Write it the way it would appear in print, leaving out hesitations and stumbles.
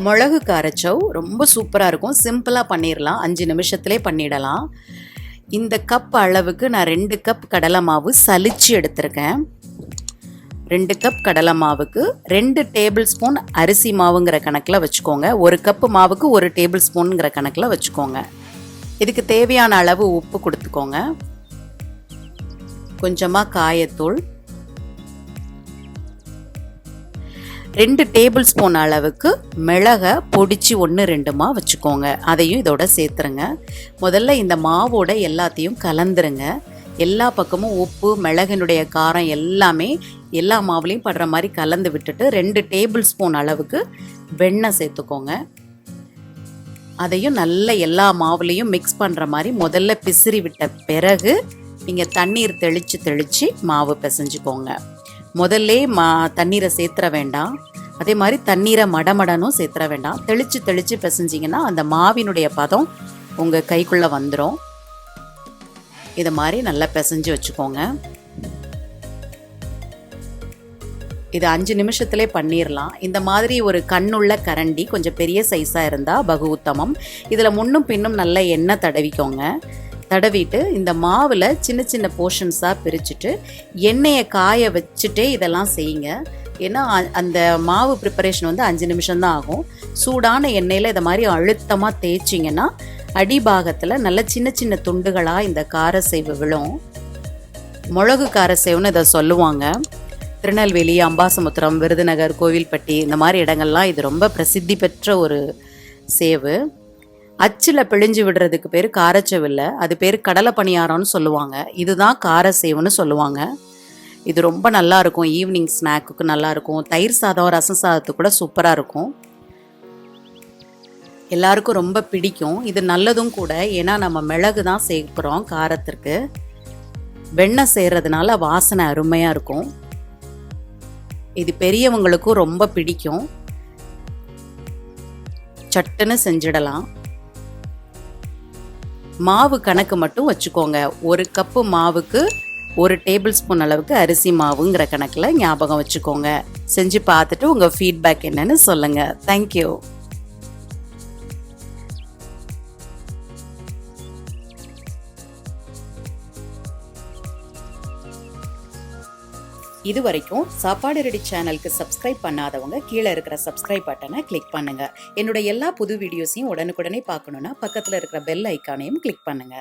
மிளகு காரச்சவ் ரொம்ப சூப்பராக இருக்கும். சிம்பிளாக பண்ணிடலாம், 5 நிமிஷத்துலேயே பண்ணிடலாம். இந்த கப் அளவுக்கு நான் 2 கப் கடலை மாவு சலிச்சு எடுத்திருக்கேன். 2 கப் கடலை மாவுக்கு 2 டேபிள் ஸ்பூன் அரிசி மாவுங்கிற கணக்கில் வச்சுக்கோங்க. 1 கப்பு மாவுக்கு 1 டேபிள் ஸ்பூனுங்கிற கணக்கில் வச்சுக்கோங்க. இதுக்கு தேவையான அளவு உப்பு கொடுத்துக்கோங்க. கொஞ்சமாக காயத்தூள், 2 டேபிள் ஸ்பூன் அளவுக்கு மிளகை பொடிச்சு 1-2 வச்சுக்கோங்க. அதையும் இதோட சேர்த்துருங்க. முதல்ல இந்த மாவோட எல்லாத்தையும் கலந்துருங்க. எல்லா பக்கமும் உப்பு, மிளகினுடைய காரம் எல்லாமே எல்லா மாவுலையும் படுற மாதிரி கலந்து விட்டுட்டு 2 டேபிள் ஸ்பூன் அளவுக்கு வெண்ணெய் சேர்த்துக்கோங்க. அதையும் நல்ல எல்லா மாவுலேயும் மிக்ஸ் பண்ணுற மாதிரி முதல்ல பிசிறி விட்ட பிறகு நீங்கள் தண்ணீர் தெளித்து மாவு பிசைஞ்சுக்கோங்க. முதல்ல தண்ணீரை சேர்த்துற வேண்டாம். அதே மாதிரி தண்ணீரை மடமடனும் சேர்த்துற வேண்டாம். தெளித்து பிசைஞ்சிங்கன்னா அந்த மாவினுடைய பதம் உங்கள் கைக்குள்ளே வந்துடும். இதை மாதிரி நல்லா பிசைஞ்சு வச்சுக்கோங்க. இது 5 நிமிஷத்துலேயே பண்ணிடலாம். இந்த மாதிரி ஒரு கண்ணுள்ள கரண்டி கொஞ்சம் பெரிய சைஸாக இருந்தால் பகு உத்தமம். இதில் முன்னும் பின்னும் நல்ல எண்ணெய் தடவிக்கோங்க. தடவிட்டு இந்த மாவில் சின்ன சின்ன போர்ஷன்ஸாக பிரிச்சுட்டு எண்ணெயை காய வச்சுட்டே இதெல்லாம் செய்யுங்க. ஏன்னா அந்த மாவு ப்ரிப்பரேஷன் 5 நிமிஷம்தான் ஆகும். சூடான எண்ணெயில் இதை மாதிரி அழுத்தமாக தேய்ச்சிங்கன்னா அடிபாகத்தில் நல்ல சின்ன சின்ன துண்டுகளாக இந்த காரசேவு விழும். மிளகு காரசேவுன்னு இதை சொல்லுவாங்க. திருநெல்வேலி, அம்பாசமுத்திரம், விருதுநகர், கோவில்பட்டி இந்த மாதிரி இடங்கள்லாம் இது ரொம்ப பிரசித்தி பெற்ற ஒரு சேவு. அச்சில் பிழிஞ்சு விடுறதுக்கு பேர் காரச்செவ் இல்லை, அது பேர் கடலை பணியாரம்னு சொல்லுவாங்க. இதுதான் காரசேவுன்னு சொல்லுவாங்க. இது ரொம்ப நல்லா இருக்கும். ஈவினிங் ஸ்நாக்குக்கு நல்லா இருக்கும். தயிர் சாதம், ரசம் சாதத்துக்கு கூட சூப்பராக இருக்கும். எல்லாருக்கும் ரொம்ப பிடிக்கும். இது நல்லதும் கூட. ஏன்னா நம்ம மிளகு தான் சேர்க்குறோம் காரத்திற்கு. வெண்ணெய் சேர்றதுனால வாசனை அருமையாக இருக்கும். இது பெரியவங்களுக்கும் ரொம்ப பிடிக்கும். சட்டுன்னு செஞ்சிடலாம். மாவு கணக்கு மட்டும் வச்சுக்கோங்க. 1 கப்பு மாவுக்கு 1 டேபிள் ஸ்பூன் அளவுக்கு அரிசி மாவுங்கிற கணக்கில் ஞாபகம் வச்சுக்கோங்க. செஞ்சு பார்த்துட்டு உங்கள் ஃபீட்பேக் என்னன்னு சொல்லுங்கள். தேங்க்யூ. இது வரைக்கும் சாப்பாடு ரெடி சேனலுக்கு சப்ஸ்கிரைப் பண்ணாதவங்க கீழே இருக்கிற சப்ஸ்கிரைப் பட்டனை கிளிக் பண்ணுங்க. என்னோட எல்லா புது வீடியோஸையும் உடனுக்குடனே பார்க்கணுன்னா பக்கத்தில் இருக்கிற பெல் ஐக்கானையும் கிளிக் பண்ணுங்க.